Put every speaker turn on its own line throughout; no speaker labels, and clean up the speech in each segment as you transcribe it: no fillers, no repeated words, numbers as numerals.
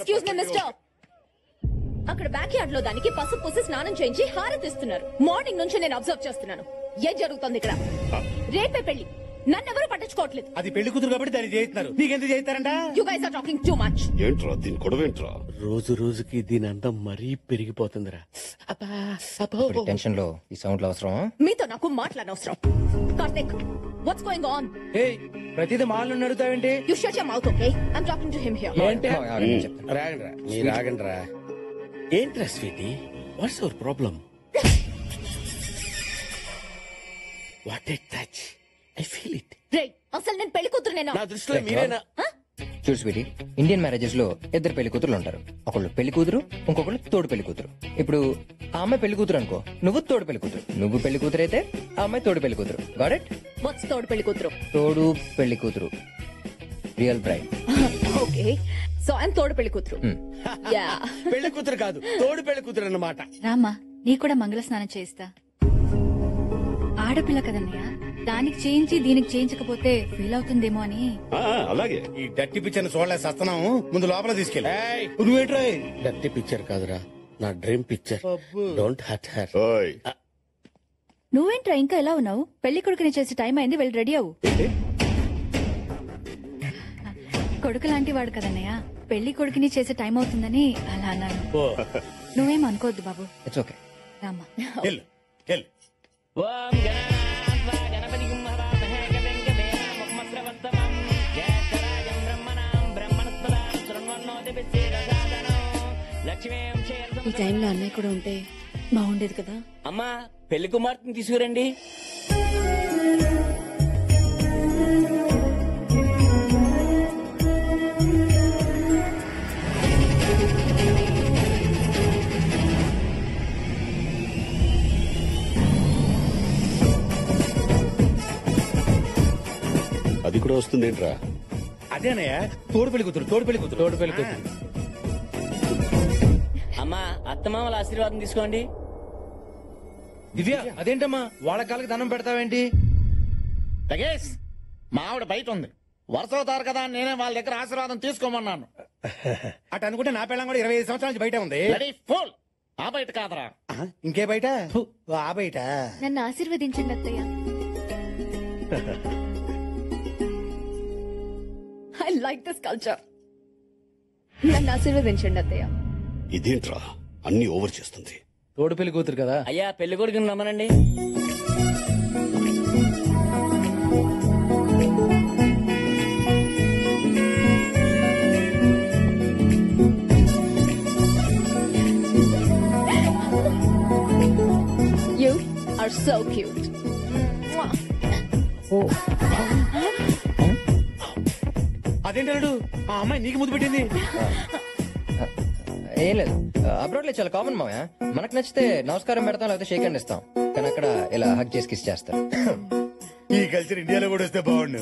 Excuse me mister. అక్కడ back yard లో దానికి పసుపు పూసి స్నానం చేయించి హారతిస్తున్నారు. మార్నింగ్ నుంచి నేను అబ్జర్వ్ చేస్తున్నాను. ఏం జరుగుతుంది ఇక్కడ? రేపే పెళ్లి, నన్నెవరూ పట్టించుకోవట్లేదు.
అది పెళ్లి కూతురు కాబట్టి దాన్ని చేయిస్తున్నారు. నీకెందుకు చేయిస్తారంట?
You guys are talking too much.
ఏంట్రా దీని గొడవేంట్రా?
రోజు రోజుకి దీని అందం మరీ పెరిగిపోతుందిరా.
టెన్షన్ లో ఈ సౌండ్లు అవసరం.
మీతో నాకు మాట్లాడనవసరం. Karthik, what's going on?
ప్రతిదీ మాలను అడుగుతావేంటి?
You shut your mouth, okay? I'm talking to him here.
రాగండ్రా, మీరు రాగండ్రా. ఏంట్రా sweety, what's our problem? What a touch, I feel it.
రే, అసలు నేను పెళ్లి కూతురునేనా?
నా దృష్టిలో మీరేనా?
చూడు స్వీటీ, ఇండియన్ మ్యారేజెస్ లో ఇద్దరు పెళ్లి కూతురు ఉంటారు. ఒకళ్ళు పెళ్లి కూతురు, ఇంకొకళ్ళు తోడు పెళ్లి కూతురు. ఇప్పుడు ఆ అమ్మాయి పెళ్లి కూతురు అనుకో, నువ్వు తోడు పెళ్లి కూతురు. నువ్వు పెళ్లి కూతురు అయితే ఆ అమ్మాయి తోడు పెళ్లి కూతురు. Got it?
వాట్స్ తోడు పెళ్లి కూతురు?
తోడు పెళ్లి కూతురు, real bride.
Okay, so I'm తోడు పెళ్లి కూతురు. యా,
పెళ్లి కూతురు కాదు, తోడు పెళ్లి కూతురు అన్నమాట.
రామ్మా, నీ కూడా మంగళ స్నానం చేయిస్తా. ఆడపిల్ల కదన్నయ్య, దానికి చేయించి దీనికి చేయించకపోతే ఫీల్ అవుతుందేమో అని.
అలాగే.
ఈ డట్టి పిక్చర్ చూడలే సస్తున్నాము. ముందు లోపల తీసుకెళ్ళి.
ఏయ్,
నువ్వేంట్రా?
డర్టీ పిక్చర్ కాదురా, నా dream picture. Don't hurt her.
ఓయ్
నువ్వేంట్రా ఇంకా ఎలా ఉన్నావు? పెళ్లి కొడుకుని చేసే టైం అయింది, వెళ్ళి రెడీ అవ్వు. కొడుకు లాంటి వాడు కదన్నయ్య, పెళ్లి కొడుకుని చేసే టైం అవుతుందని అలా అన్నాను. నువ్వేం అనుకోవద్దు బాబు.
It's okay.
రామ్మా.
వెళ్ళు వెళ్ళు.
ఈ టైంలో అన్నయ్య కూడా ఉంటే బాగుండేది కదా.
అమ్మా, పెళ్లి కుమార్తెని తీసుకురండి.
అది కూడా వస్తుందేంట్రా?
అదేనయ్య, తోడు పెళ్లి కూతురు, తోడు పెళ్లి కూతురు, తోడు పెళ్లి కూతురు.
అమ్మా, అత్తమామల ఆశీర్వాదం తీసుకోండి.
దివ్య, అదేంటమ్మా వాళ్ళ కాళ్ళకి దండం పెడతావేంటి?
లగేష్, మా ఆవిడ బయట ఉంది. వరుస అవుతారు కదా, నేనే వాళ్ళ దగ్గర ఆశీర్వాదం తీసుకోమన్నాను.
అటు అనుకుంటే నా పిల్లం కూడా 25 సంవత్సరాల నుంచి బయట ఉంది.
ఫుల్ ఆ బయట కాదరా.
ఇంకే బయట? ఆ బయట.
నన్ను ఆశీర్వదించండి అత్తయ్య.
I like this culture. నన్ను ఆశీర్వదించండి అత్తయ్య.
ఇదేంట్రా అన్ని ఓవర్ చేస్తుంది?
తోడు పెళ్లి కూతురు కదా.
అయ్యా, పెళ్లి కొడుకుని రమ్మనండి.
You are so cute.
అదేంటాడు, ఆ అమ్మాయి నీకు ముద్దు పెట్టింది.
ఏం లేదు, అబ్రాడ్ లో చాలా కామన్ మావయ్య. మనకు నచ్చితే నమస్కారం పెడతాం, లేకపోతే షేక్ హ్యాండ్ ఇస్తాం. కానీ అక్కడ ఇలా హగ్ చేసి కిస్ చేస్తారు.
ఈ కల్చర్ ఇండియాలో కూడా వస్తే బాగుండు.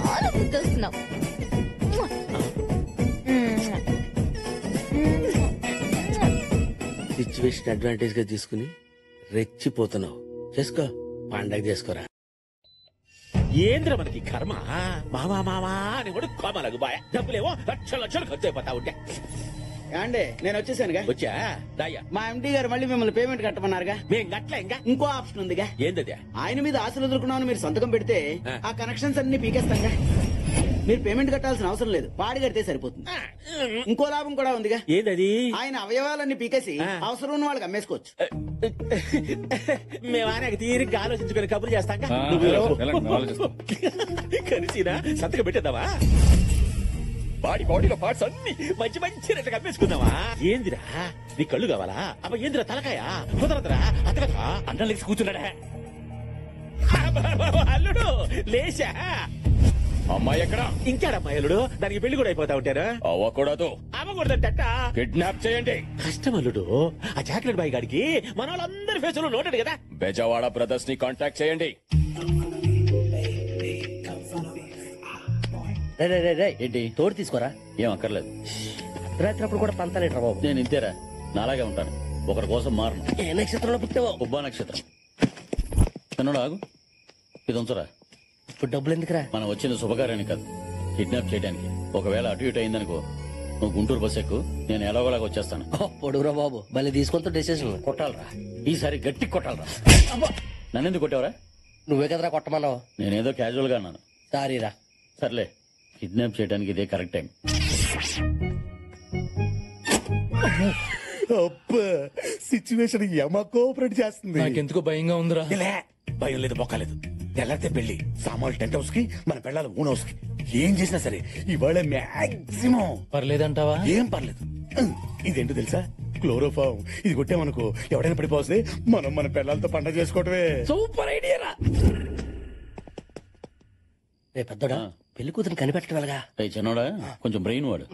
చాలా ముద్దొస్తున్నావు.
సిచ్యువేషన్ అడ్వాంటేజ్ గా తీసుకుని రెచ్చిపోతున్నావు. చేసుకో, పండగ చేసుకోరా.
ఏంద్ర మనకి కర్మ. మావా మావా అని కూడా కోమలకు బాయ్. డబ్బులేమో లక్షలు ఖర్చు అయిపోతా ఉంటే.
అండి, నేను వచ్చేసానుగా.
వచ్చా దాయ్యా.
మా ఎండి గారు మళ్ళీ మిమ్మల్ని పేమెంట్ కట్టమన్నారుగా.
మేం గట్ల ఇంకా
ఇంకో ఆప్షన్ ఉందిగా.
ఏందది?
ఆయన మీద ఆశలు వదులుకున్నామని మీరు సంతకం పెడితే ఆ కనెక్షన్స్ అన్ని పీకేస్తాంగా. మీరు పేమెంట్ కట్టాల్సిన అవసరం లేదు, పాడి కడితే సరిపోతుంది. ఇంకో లాభం కూడా ఉందిగా.
ఏందది?
ఆయన అవయవాలన్నీ పీకేసి అవసరం ఉన్న వాళ్ళకి అమ్మేసుకోవచ్చు.
మేము ఆయన తీరిగ్గా ఆలోచించుకుని కబుర్లు చేస్తాం. కలిసినా సంతకం పెట్టేద్దామా? బాడీలో పార్ట్స్ అన్ని మంచి మంచి రెట్టు కమ్మేసుకుందామా? ఏందిరా, నీ కళ్ళు కావాలా? అబ్బా ఏందిరా తలకాయ? కుదరదురా, అతగదా అన్నం లేచి కూర్చున్నాడా? అల్లుడు లేచా.
అమ్మాయి ఎక్కడా?
ఇంకాడమ్మాయి అల్లుడు, దానికి పెళ్లి కూడా అయిపోతా ఉంటారు.
అవ్వకూడదు.
అవ్వకూడదట.
కిడ్నాప్ చేయండి.
కష్టం అల్లుడు, ఆ చాక్లెట్ బాయ్ గాడికి మన వాళ్ళందరి ఫేసులో నోటాడు కదా.
బెజవాడ బ్రదర్స్ ని కాంటాక్ట్ చేయండి.
ఏంటి తోడు తీసుకోరా? ఏం అక్కర్లేదు. రాత్రి కూడా పంతలేట్రా బాబు. నేను ఇంతేరా, నాలాగే ఉంటాను. ఒకరి కోసం మారను. ఏ నక్షత్రంలో పుట్టావో? ఉబ్బా నక్షత్రం. కన్నడ ఆగు, ఇది ఉంచరా. ఇప్పుడు డబ్బులు ఎందుకురా? మనం వచ్చిన శుభకార్యానికి కాదు, కిడ్నాప్ చేయడానికి. ఒకవేళ అటు ఇటు అయిందనుకో, నువ్వు గుంటూరు బస్ ఎక్కు, నేను ఎలాగోలాగా వచ్చేస్తాను.
పొడుగురా బాబు మళ్ళీ తీసుకుంటూ డెసిషన్.
కొట్టాలరా, ఈసారి గట్టి కొట్టాలరా. నన్నెందుకు కొట్టావరా?
నువ్వే కదరా కొట్టమన్నావు.
నేనేదో క్యాజువల్ గా అన్నాను.
సారీరా.
సర్లే, కిడ్నాప్ చేయడానికి ఇదే కరెక్ట్ టైం.
సిచ్యువేషన్ ఏమా కోఆపరేట్ చేస్తుంది.
నాకెందుకో భయంగా ఉందిరా.
లే, భయం లేదు, బొక్కలేదు. తెల్లారితే పెళ్లి, సామాన్లు టెంట్ హౌస్ కి, మన పెళ్ళాలి ఓన్ హౌస్ కి. ఏం చేసినా సరే ఇవాళ మాక్సిమం
పర్లేదంటావా?
ఏం పర్లేదు. ఇదేంటో తెలుసా? క్లోరోఫామ్. ఇది కొట్టామనుకో ఎవడైనా పడిపోతే మనం మన పిల్లలతో పండగ చేసుకోవటమే.
సూపర్ ఐడియా రా. రే పెద్దోడా, పెళ్లి కూతురు కనిపెట్టగలగా.
చిన్నోడా, కొంచెం బ్రెయిన్ వాడు.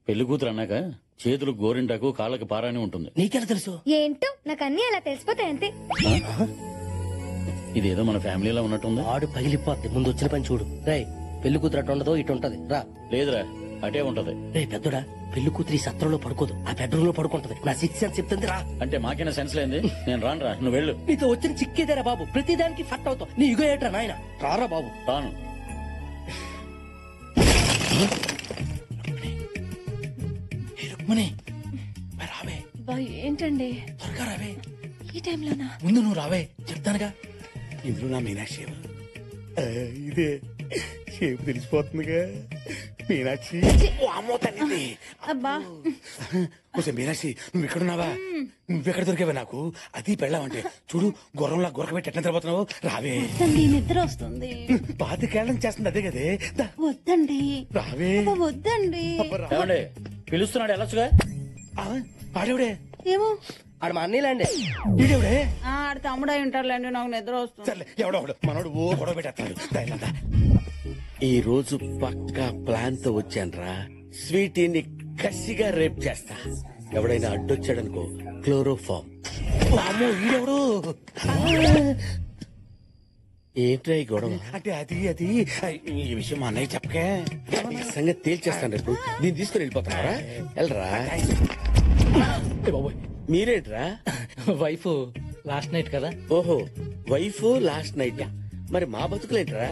పెళ్లి కూతురు అన్నాక చేతులకు గోరింటాకు, కాళ్ళకి పారాని ఉంటుంది.
నీకెలా తెలుసు?
ఏంటో నాకు అన్ని అలా తెలిసిపోతాయి అంతే.
ఇదేదో మన ఫ్యామిలీలో ఉన్నట్టుంది.
ఆడు పగిలిపోద్ది. ముందు వచ్చిన పని చూడు. రే, పెళ్లి కూతురు అటు ఉండదు, ఇటు ఉంటది. రా.
లేదురా, అటే ఉంటది.
రే పెద్దోడా, పెళ్లి కూతురు ఈ సత్రంలో పడుకోదు, ఆ బెడ్రూమ్ లో పడుకుంటది. నా సిక్స్ సెన్స్ చెప్తుంది. రా.
అంటే మాకైనా సెన్స్ లేంది. నేను రానురా, నువ్వు వెళ్ళు.
నీతో వచ్చిన చిక్కేదేరా బాబు, ప్రతిదానికి ఫట్ అవుతావు. నీ ఇగో ఏట్రా నాయన. రారా బాబు.
రాను.
రావే,
ఏంటండి
త్వరగా రావే.
ఈ టైంలోనా?
ముందు నువ్వు రావే, చెప్తానుగా.
ఇందులో నా మీనాక్షి ఎవరు? ఇదే షేపు తెలిసిపోతుందిగా. మీనాక్షి. ఓ అమ్మో తల్లి.
అబ్బా,
కొంచెం మీనాక్షి, నువ్వు ఎక్కడున్నావా? నువ్వెక్కడ దొరికావా నాకు? అది పెళ్ళావంటే చూడు, గుర్రంలా గురకబెట్టి ఎట్లా నిద్రపోతున్నావు. రావే.
నిద్ర వస్తుంది.
పాతికేళ్ళని చేస్తుంది అదే కదే. దా,
వద్దండి,
రావే.
వద్దండి.
ఏమండి, పిలుస్తున్నాడు, వెళ్ళొచ్చుగా.
ఆడేవిడే?
ఏమో,
ఆడు మా అన్నీలాండే.
ఈడేవిడే?
ఆడ తమ్ముడే ఉంటారులేండి, నాకు నిద్ర వస్తుంది.
సర్లే, ఎవడో మనోడు ఓ గొడవ పెట్టేస్తాడు. ఈ రోజు పక్కా ప్లాన్ తో వచ్చానరా. స్వీటీని కసిగా రేప్ చేస్తా. ఎవడైనా అడ్డొచ్చాడనుకో, క్లోరోఫామ్. అమ్మో, ఈడెవడు? ఏంట్రా ఈ గొడవ? అంటే అది ఈ విషయం మా అన్నయ్య చెప్పకే. ఈ సంగతి తేల్చేస్తాను రేపు. దీన్ని తీసుకుని వెళ్ళిపోతారా? వెళ్ళరా. మీరేంట్రా?
వైఫ్ లాస్ట్ నైట్ కదా.
ఓహో, వైఫ్ లాస్ట్ నైట్. మరి మా బతుకులేంట్రా?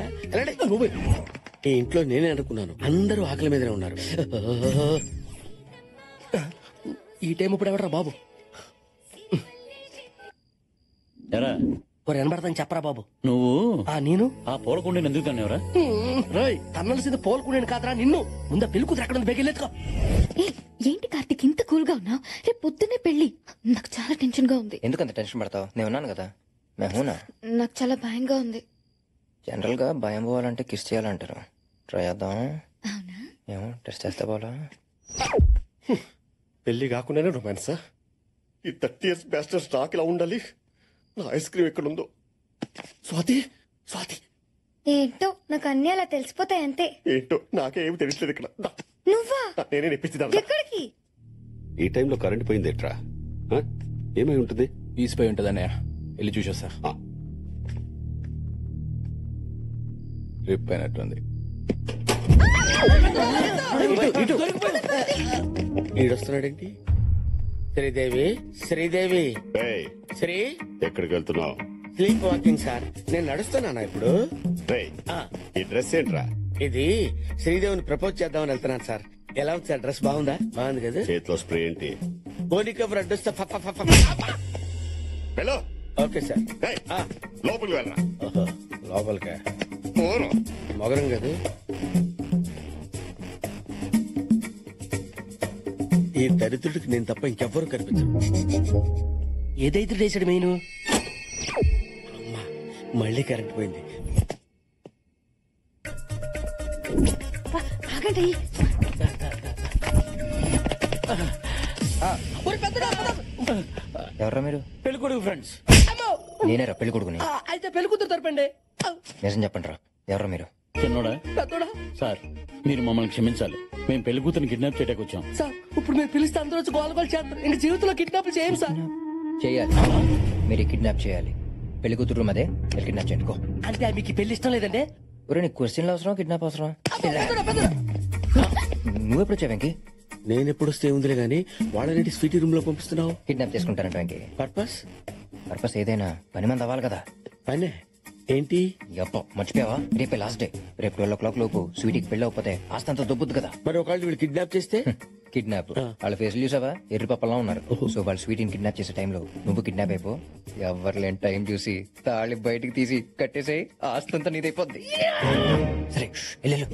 ఈ ఇంట్లో నేనే అనుకున్నాను, అందరూ ఆకలి మీదనే ఉన్నారు.
ఈ టైం ఇప్పుడు ఎవడరా బాబు?
ఎరా,
వినబడతాను చెప్పరా బాబు.
నువ్వు
నేను
ఆ పూలకుండీని ఎందుకు తన్నావురా?
రోయ్, తన్నలసింది పోల్కొండేను కాదరా నిన్ను. ముందా పెళ్లి కూతురు ఎక్కడ ఉంది? బెగిలేదుకో.
ఏంటి కార్తీక్ ఇంత కూల్ గా ఉన్నావు? రేపు పొద్దున్నే పెళ్లి. నాకు చాలా టెన్షన్ గా ఉంది.
ఎందుకంత టెన్షన్ పడతావు? నేను ఉన్నాను కదా. మేహూనా.
నాకు చాలా భయంగా ఉంది.
జనరల్ గా భయం పోవాలంటే కిస్ చేయాలంటారు. ట్రై చేద్దాం.
అవునా?
ఏమో టెస్ట్ చేస్తే పోలా.
పెళ్లి కాకుండానే రొమాన్సా? ఈ 30 years బ్యాస్టర్ స్టాక్ ఇలా ఉండాలి. నా ఐస్ క్రీమ్ ఎక్కడుందో? స్వాతి, స్వాతి.
ఏంటో నాకు అన్ని అలా తెలిసిపోతాయి అంతే.
ఏంటో నాకేమి తెలియట్లేదు ఇక్కడ.
నువ్వా?
నేనే నెప్పించిదా?
ఎక్కడికి?
ఈ టైంలో కరెంట్ పోయింది ఎట్రా? ఏమై ఉంటుంది?
తీసిపోయి ఉంటుంది అన్నయ్య, వెళ్ళి చూసొస్తా. రిప్ అయినట్టుంది.
ఈడొస్తున్నాడేంటి? శ్రీదేవి, శ్రీదేవి. శ్రీ,
ఎక్కడికి వెళ్తున్నావు?
Sleep walking sir. నేను నడుస్తున్నానా ఇప్పుడు?
ఈ డ్రెస్ ఏంట్రా?
ఇది శ్రీదేవిని ప్రపోజ్ చేద్దామని వెళ్తున్నాను సార్. ఎలా ఉంది సార్? డ్రెస్ బాగుందా? బాగుంది కదా.
చేతిలో స్ప్రే ఏంటి?
బోనికవర్ అడ్డొస్తే ఓకే సార్.
లోపలికి వెళ్ళరా.
లోపలికా? మొగరం కదా. ఈ దరిద్రుడికి నేను తప్ప ఇంకెవ్వరూ కనిపించరు.
ఏదైతే చేసాడు మెయిన్.
మళ్ళీ కరెంట్ పోయింది.
ఆగండి.
ఎవరా మీరు?
పెళ్లి కొడుకు ఫ్రెండ్స్.
నేనేరా పెళ్లి కొడుకుని.
అయితే పెళ్లి కూతురు తరపండి.
నిజం చెప్పండి రా, ఎవరా మీరు?
చిన్నోడా? సార్, మీరు మమ్మల్ని క్షమించాలి. మేము పెళ్లి కూతురుని కిడ్నాప్ చేయడానికి వచ్చాం.
సార్, ఇప్పుడు మీరు పిలిస్తే అందరూ వచ్చి గోల గోల చేస్తారు. ఇంక జీవితంలో కిడ్నాప్ చేయం సార్.
చేయాలి, మీరు కిడ్నాప్ చేయాలి. పెళ్లి కూతురు అదే, మీరు కిడ్నాప్ చేయండి.
అంటే మీకు పెళ్లి ఇష్టం లేదండి?
ఒరే, నీకు క్వశ్చన్లు అవసరం, కిడ్నాప్ అవసరం? నువ్వెప్పుడు వచ్చావు వెంకీ?
నేను ఎప్పుడు వస్తే ఉందిలే గానీ వాళ్ళని స్వీటీ రూమ్ లో పంపిస్తున్నావు.
కిడ్నాప్ చేసుకుంటానంట వెంకీ.
పర్పస్?
పర్పస్ ఏదైనా పని మంది అవ్వాలి కదా.
పనే ఏంటి
యప్ప మర్చిపోయావా రేపే లాస్ట్ డే రేపు 12 లోపు స్వీటీకి పెళ్ళి అవ్వకపోతే ఆస్తంతా దొబ్బుద్దు కదా.
మరి ఒకవేళ వీళ్ళు కిడ్నాప్ చేస్తే
కిడ్నాప్ వాళ్ళ ఫేస్ చూసావా ఎర్రి పప్పలా ఉన్నారు. సో వాళ్ళు స్వీటీని కిడ్నాప్ చేసే టైంలో నువ్వు కిడ్నాప్ అయిపో. ఎవరు లేని టైం చూసి తాళి బయటికి తీసి కట్టేసేయి ఆస్తంతా నీదైపోద్ది. సరే వెళ్ళు.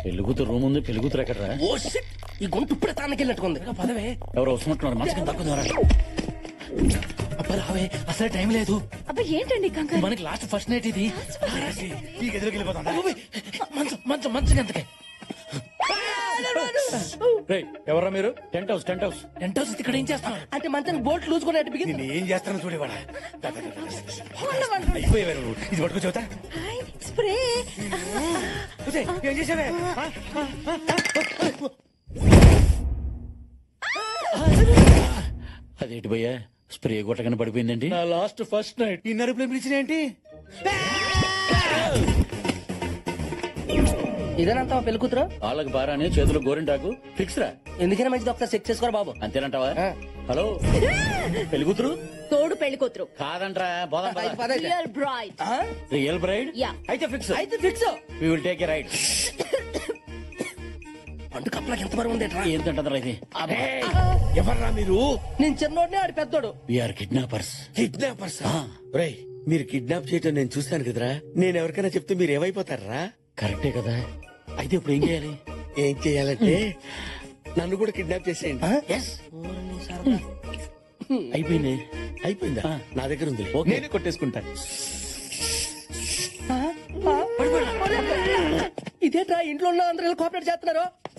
పెళ్లి కూతురు రూమ్ ఉంది, పెళ్లి కూతురు ఎక్కడరా?
ఓ shit! ఈ గొంతు ఇప్పుడే తానకెళ్ళినట్టుకుంది. పదవే.
ఎవరు వస్తున్నట్టున్నారు, మంచిగా తక్కువ.
అబ్బా రావే అసలే టైం లేదు.
అబ్బా ఏంటండి కంగారు?
మనకి లాస్ట్ ఫస్ట్ నైట్ ఇది. ఈ గదిలోకి వెళ్ళిపోతాం. మంచం మంచం మంచం ఎంతకే
ఎవరా మీరు? టెంట్ హౌస్
టెంట్ హౌస్ ఇక్కడ ఏం చేస్తాం?
అంటే మంచానికి బోట్ లూజ్ కూడా
నేను ఏం చేస్తాను చూడేవాడా. అయిపోయేవారు ఇది పట్టుకో చెబుతా.
స్ప్రే
ఏం చేసావే?
అదేంటి భయ్యా స్ప్రే కొట్టగానే పడిపోయిందండి.
నా లాస్ట్ ఫస్ట్ నైట్ ఈ నరుపులు పిలిచిన ఏంటి?
ఇదేనంతా పెళ్లి కూతురు
వాళ్ళకి బారాని చేతులు గోరింటాకు ఫిక్స్ రా.
ఎందుకైనా మంచిది ఒకసారి చెక్ చేసుకోరా బాబు.
అంతేనంటావా? హలో పెళ్లి కూతురు
తోడు పెళ్లి కూతురు
కాదంట్రా, పోదాం పద.
Real bride.
రియల్ బ్రైడ్
యా.
అయితే ఫిక్స్.
అయితే fix.
We will take a right.
పండు కప్పలకి ఎంత బరువు ఉంది
ఏంటంటారా ఇది?
ఎవర్రా మీరు?
నేను చిన్నోడిని ఆడి పెద్దోడు.
We are kidnappers.
కిడ్నాపర్స్. రేయ్ మీరు కిడ్నాప్ చేయటం నేను చూస్తాను కదరా. నేను ఎవరికైనా చెప్తే మీరు ఏమైపోతారా?
కరెక్టే కదా. అయితే ఇప్పుడు ఏం చేయాలి?
ఏం చేయాలంటే నన్ను కూడా కిడ్నాప్ చేసేయండి.
అయిపోయింది.
అయిపోయిందా? నా దగ్గర ఉంది.
నేనే కొట్టేసుకుంటాను.
ఇదేట్రా ఇంట్లో ఉన్న అందరూ కోఆపరేట్ చేస్తున్నారు.